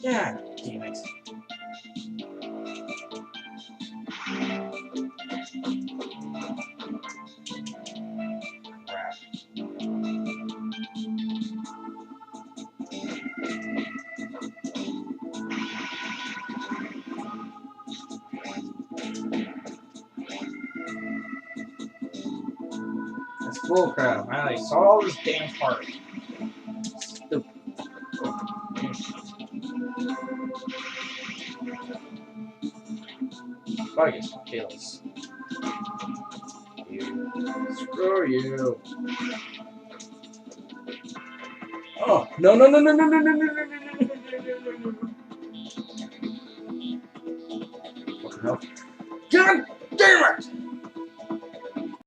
Yeah, damn it. Crap. That's bullcrap. I saw this damn part. Stupid. Gotta get some kills. You. Screw you. Oh, no, no, no, no, no, no, no, no, no, no, no, no, no, no. What the hell? Get him!